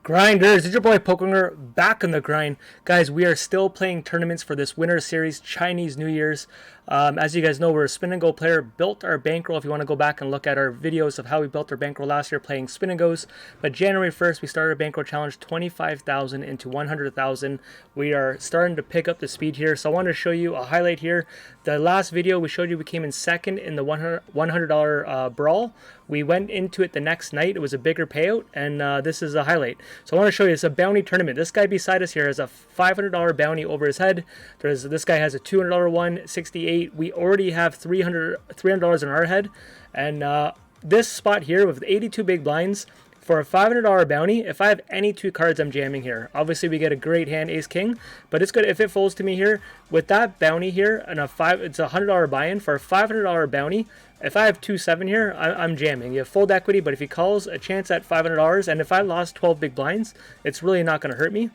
Grinders, it's your boy Pokenger back on the grind. Guys, we are still playing tournaments for this winter series, Chinese New Year's. As you guys know, we're a spin and go player, built our bankroll. If you want to go back and look at our videos of how we built our bankroll last year playing spin and goes. But January 1st, we started a bankroll challenge, 25,000 into 100,000. We are starting to pick up the speed here. So I wanted to show you a highlight here. The last video we showed you, we came in second in the $100 brawl. We went into it the next night. It was a bigger payout, and this is a highlight. So I want to show you, it's a bounty tournament. This guy beside us here has a $500 bounty over his head. This guy has a $200 one, 68. We already have $300 in our head, and this spot here with 82 big blinds for a $500 bounty. If I have any two cards, I'm jamming here. Obviously, we get a great hand, Ace King, but it's good if it folds to me here with that bounty here and it's a $100 buy-in for a $500 bounty. If I have 2-7 here, I'm jamming. You have fold equity, but if he calls, a chance at $500, and if I lost 12 big blinds, it's really not going to hurt me.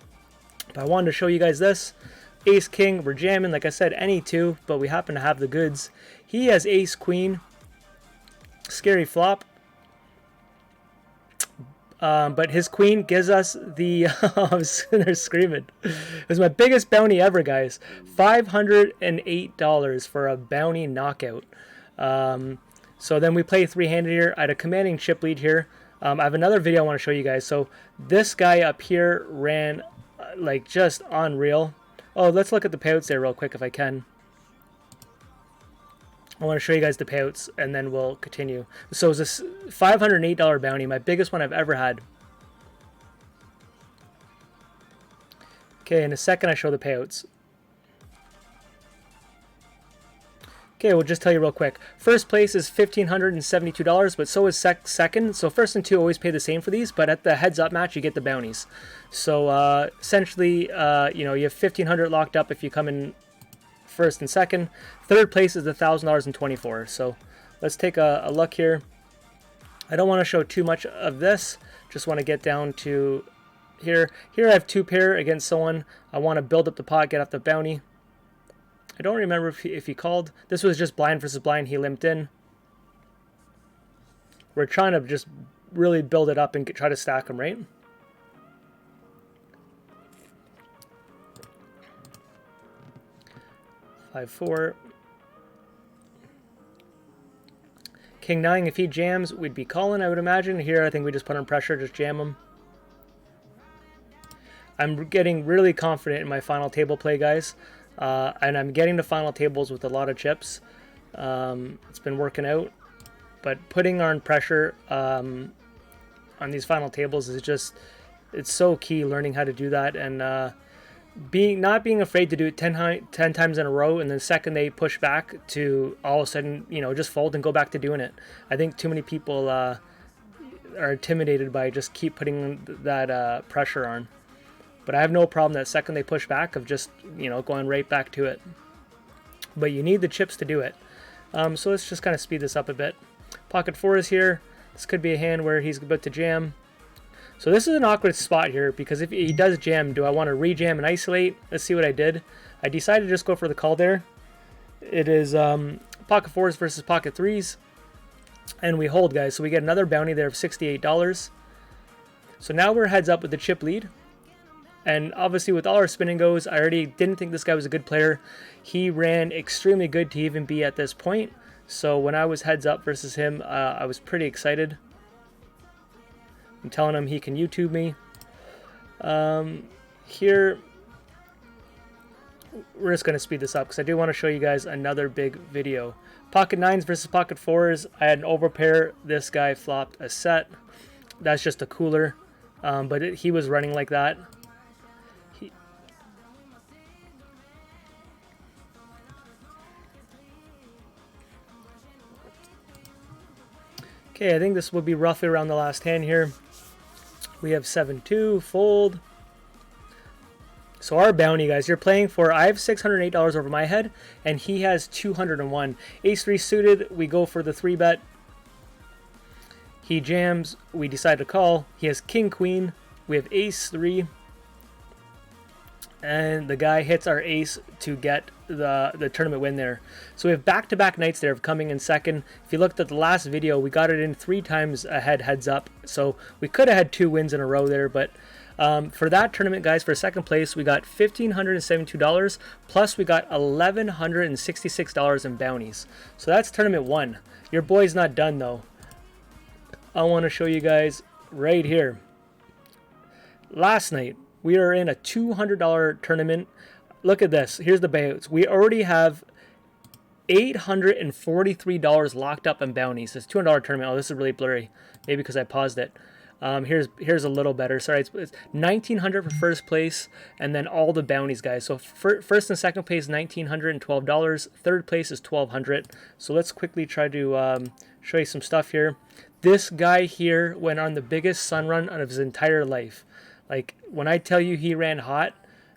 But I wanted to show you guys this. Ace King, we're jamming, like I said, any two, but we happen to have the goods. He has Ace Queen, scary flop. But his queen gives us the, they're screaming. It was my biggest bounty ever, guys. $508 for a bounty knockout. So then we play three-handed here. I had a commanding chip lead here. I have another video I want to show you guys. So this guy up here ran like just unreal. Oh, let's look at the payouts there real quick if I can. I want to show you guys the payouts, and then we'll continue. So it was a $508 bounty, my biggest one I've ever had. Okay, in a second I show the payouts. Okay, we'll just tell you real quick. First place is $1,572, but so is second. So first and two always pay the same for these, but at the heads-up match, you get the bounties. So essentially, you know, you have $1,500 locked up if you come in first and second. Third place is $1,000.24. So let's take a look here. I don't want to show too much of this. Just want to get down to here. Here I have two pair against someone. I want to build up the pot, get off the bounty. I don't remember if he called. This was just blind versus blind. He limped in. We're trying to just really build it up and try to stack them, right? Five, 4. King 9, if he jams, we'd be calling, I would imagine. Here, I think we just put on pressure, just jam him. I'm getting really confident in my final table play, guys. And I'm getting to final tables with a lot of chips. It's been working out. But putting on pressure on these final tables is just, it's so key, learning how to do that. And not being afraid to do it 10 times in a row, and the second they push back to all of a sudden, you know, just fold and go back to doing it. I think too many people are intimidated by just keep putting that pressure on. But I have no problem that second they push back of just, you know, going right back to it. But you need the chips to do it. So let's just kind of speed this up a bit. Pocket 4 is here. This could be a hand where he's about to jam. So this is an awkward spot here, because if he does jam, do I want to re-jam and isolate? Let's see what I did. I decided to just go for the call there. It is pocket 4s versus pocket 3s. And we hold, guys. So we get another bounty there of $68. So now we're heads up with the chip lead. And obviously with all our spinning goes, I already didn't think this guy was a good player. He ran extremely good to even be at this point. So when I was heads up versus him, I was pretty excited. I'm telling him he can YouTube me. Here, we're just going to speed this up because I do want to show you guys another big video. Pocket 9s versus pocket 4s. I had an overpair. This guy flopped a set. That's just a cooler. But he was running like that. Okay, I think this will be roughly around the last hand here. We have 7-2, fold. So our bounty, guys, you're playing for, I have $608 over my head, and he has 201. Ace-3 suited, we go for the 3-bet. He jams, we decide to call. He has King-Queen, we have Ace-3. And the guy hits our ace to get the tournament win there. So we have back-to-back nights there of coming in second. If you looked at the last video, we got it in 3 times ahead, heads up. So we could have had 2 wins in a row there, but for that tournament, guys, for second place, we got $1,572, plus we got $1,166 in bounties. So that's tournament 1. Your boy's not done, though. I want to show you guys right here. Last night, we are in a $200 tournament. Look at this. Here's the payouts. We already have $843 locked up in bounties. This $200 tournament. Oh, this is really blurry. Maybe because I paused it. Here's a little better. Sorry, it's $1,900 for first place, and then all the bounties, guys. So first and second place, $1,912. Third place is $1,200. So let's quickly try to show you some stuff here. This guy here went on the biggest sun run of his entire life. Like, when I tell you he ran hot,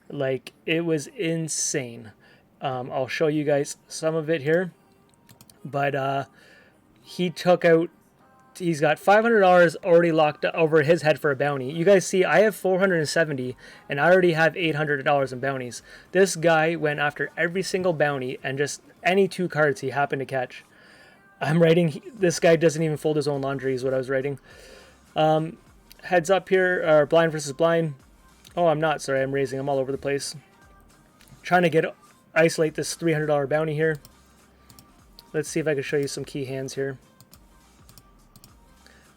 like, it was insane. I'll show you guys some of it here. But he took out, he's got $500 already locked over his head for a bounty. You guys see, I have $470, and I already have $800 in bounties. This guy went after every single bounty, and just any 2 cards he happened to catch. I'm writing, this guy doesn't even fold his own laundry, is what I was writing. Heads up here, or blind versus blind. Oh, I'm not, sorry, I'm raising, I'm all over the place. Trying to isolate this $300 bounty here. Let's see if I can show you some key hands here.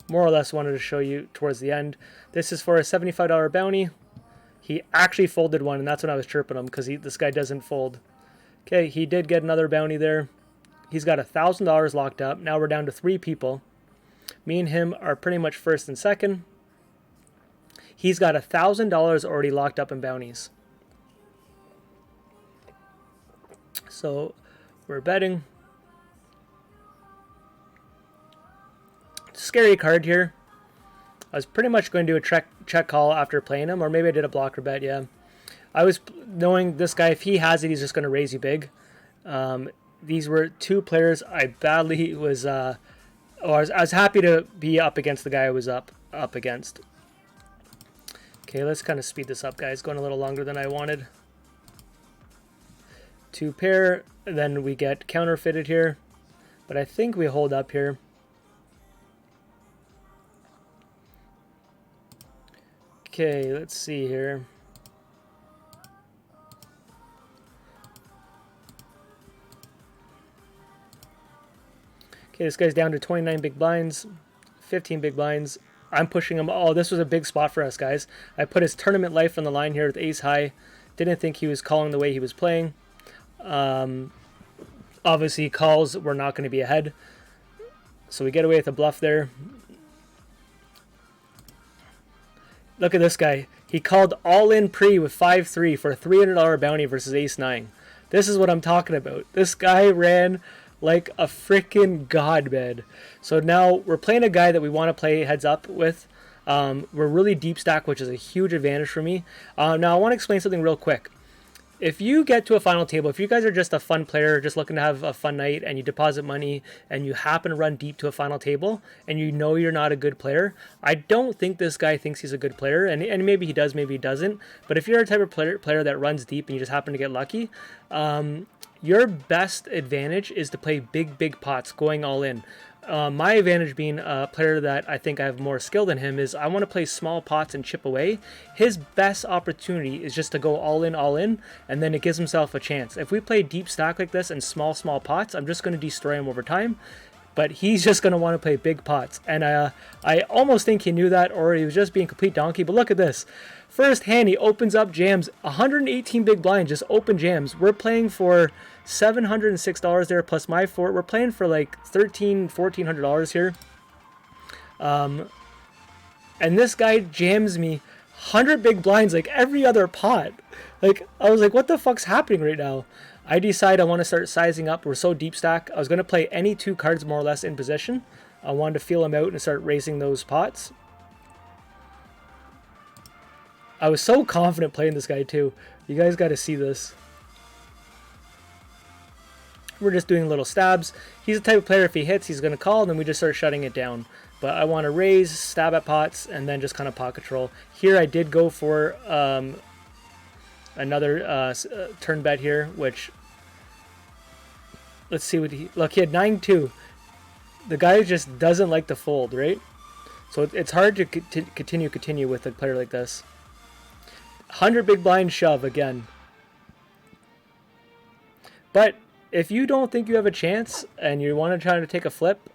More or less wanted to show you towards the end. This is for a $75 bounty. He actually folded one, and that's when I was chirping him, because this guy doesn't fold. Okay, he did get another bounty there. He's got $1,000 locked up. Now we're down to 3 people. Me and him are pretty much first and second. He's got $1,000 already locked up in bounties. So we're betting. Scary card here. I was pretty much going to do a check call after playing him, or maybe I did a blocker bet, yeah. I was knowing this guy, if he has it, he's just going to raise you big. These were 2 players I badly was, I was happy to be up against the guy I was up against. Okay, let's kind of speed this up, guys. Going a little longer than I wanted. 2 pair, then we get counterfeited here. But I think we hold up here. Okay, let's see here. Okay, this guy's down to 29 big blinds, 15 big blinds. I'm pushing him. Oh, this was a big spot for us, guys. I put his tournament life on the line here with ace high. Didn't think he was calling the way he was playing. Obviously, calls were not going to be ahead. So we get away with a bluff there. Look at this guy. He called all in pre with 5-3 for a $300 bounty versus ace-9. This is what I'm talking about. This guy ran like a freaking god, man. So now we're playing a guy that we want to play heads up with. We're really deep stack, which is a huge advantage for me. Now I want to explain something real quick. If you get to a final table, if you guys are just a fun player, just looking to have a fun night, and you deposit money, and you happen to run deep to a final table, and you know you're not a good player, I don't think this guy thinks he's a good player, and maybe he does, maybe he doesn't. But if you're a type of player that runs deep and you just happen to get lucky, your best advantage is to play big pots, going all in. My advantage being a player that I think I have more skill than him is I want to play small pots and chip away. His best opportunity is just to go all in, and then it gives himself a chance. If we play deep stack like this and small pots, I'm just going to destroy him over time. But he's just going to want to play big pots. And I almost think he knew that, or he was just being complete donkey. But look at this. First hand, he opens up jams. 118 big blinds, just open jams. We're playing for $706 there, plus my 4. We're playing for like $1,400 here. And this guy jams me 100 big blinds like every other pot. Like, I was like, what the fuck's happening right now? I decide I want to start sizing up. We're so deep stack. I was going to play any 2 cards more or less in position. I wanted to feel him out and start raising those pots. I was so confident playing this guy too. You guys got to see this. We're just doing little stabs. He's the type of player, if he hits, he's going to call, and then we just start shutting it down. But I want to raise, stab at pots, and then just kind of pot control. Here I did go for another turn bet here, which Let's see what he... Look, he had 9-2. The guy just doesn't like to fold, right? So it's hard to continue with a player like this. 100 big blind shove again. But if you don't think you have a chance and you want to try to take a flip,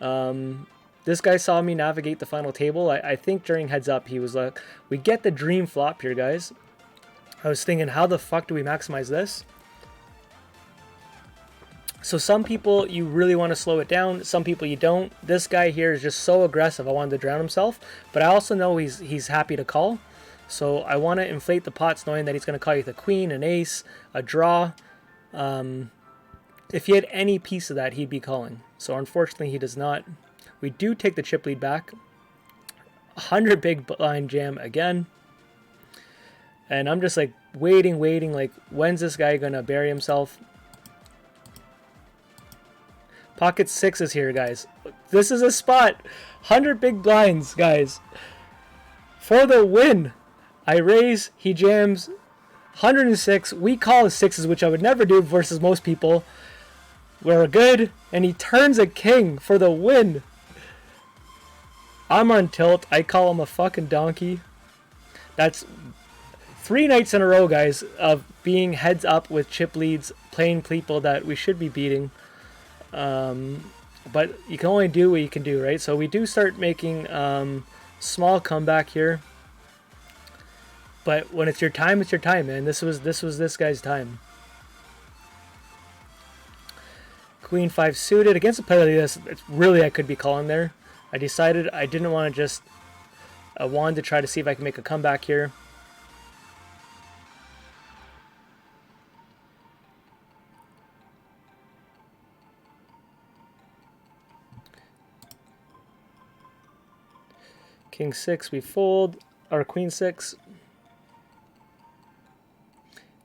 this guy saw me navigate the final table. I think during heads up he was like, we get the dream flop here, guys. I was thinking, how the fuck do we maximize this? So some people you really want to slow it down, some people you don't. This guy here is just so aggressive. I wanted to drown himself, but I also know he's happy to call. So I want to inflate the pots knowing that he's going to call you the queen, an ace, a draw. If he had any piece of that, he'd be calling. So unfortunately he does not. We do take the chip lead back. 100 big blind jam again. And I'm just like waiting, like when's this guy going to bury himself? Pocket sixes here, guys. This is a spot. 100 big blinds, guys. For the win. I raise, he jams. 106. We call his sixes, which I would never do versus most people. We're good. And he turns a king for the win. I'm on tilt. I call him a fucking donkey. That's 3 nights in a row, guys, of being heads up with chip leads, playing people that we should be beating. But you can only do what you can do, right? So we do start making small comeback here. But when it's your time, man. This was this guy's time. Queen 5 suited against a player like this. It's really, I could be calling there. I decided I didn't want to just. I wanted to try to see if I can make a comeback here. King 6, we fold. Or Queen 6.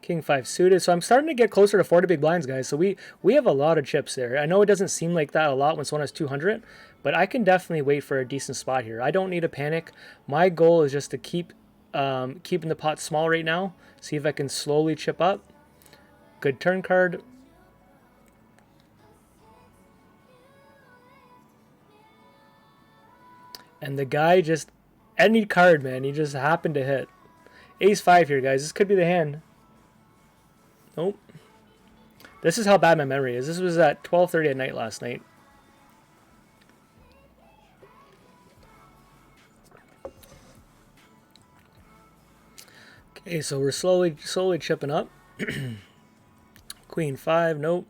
King 5 suited. So I'm starting to get closer to 40 big blinds, guys. So we have a lot of chips there. I know it doesn't seem like that a lot when someone has 200, but I can definitely wait for a decent spot here. I don't need to panic. My goal is just to keep keeping the pot small right now. See if I can slowly chip up. Good turn card. And the guy just, any card, man, he just happened to hit. Ace 5 here, guys. This could be the hand. Nope. This is how bad my memory is. This was at 12:30 at night last night. Okay, so we're slowly chipping up. Queen 5, nope.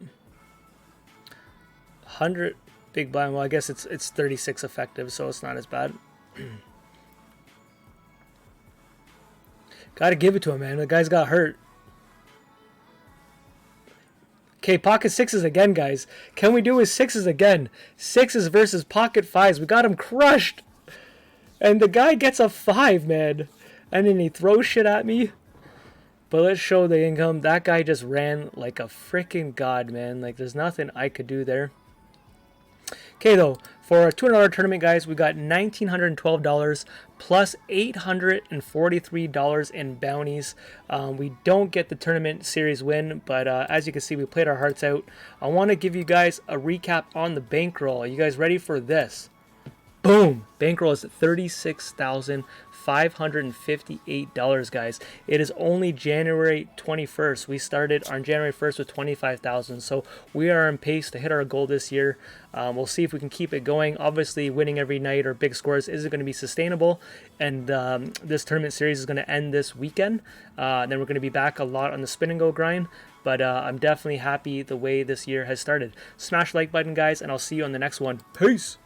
100 big blind. Well, I guess it's 36 effective, so it's not as bad. Gotta give it to him, man. The guy's got hurt. Okay, pocket sixes again, guys. Can we do his sixes again? Sixes versus pocket fives. We got him crushed. And the guy gets a 5, man. And then he throws shit at me. But let's show the income. That guy just ran like a freaking god, man. Like, there's nothing I could do there. Okay, though, for a $200 tournament, guys, we got $1,912 plus $843 in bounties. We don't get the tournament series win, but as you can see, we played our hearts out. I want to give you guys a recap on the bankroll. Are you guys ready for this? Boom! Bankroll is $36,558, guys. It is only January 21st. We started on January 1st with $25,000, so we are on pace to hit our goal this year. We'll see if we can keep it going. Obviously, winning every night or big scores isn't going to be sustainable, and this tournament series is going to end this weekend. Then we're going to be back a lot on the spin and go grind, but I'm definitely happy the way this year has started. Smash the like button, guys, and I'll see you on the next one. Peace!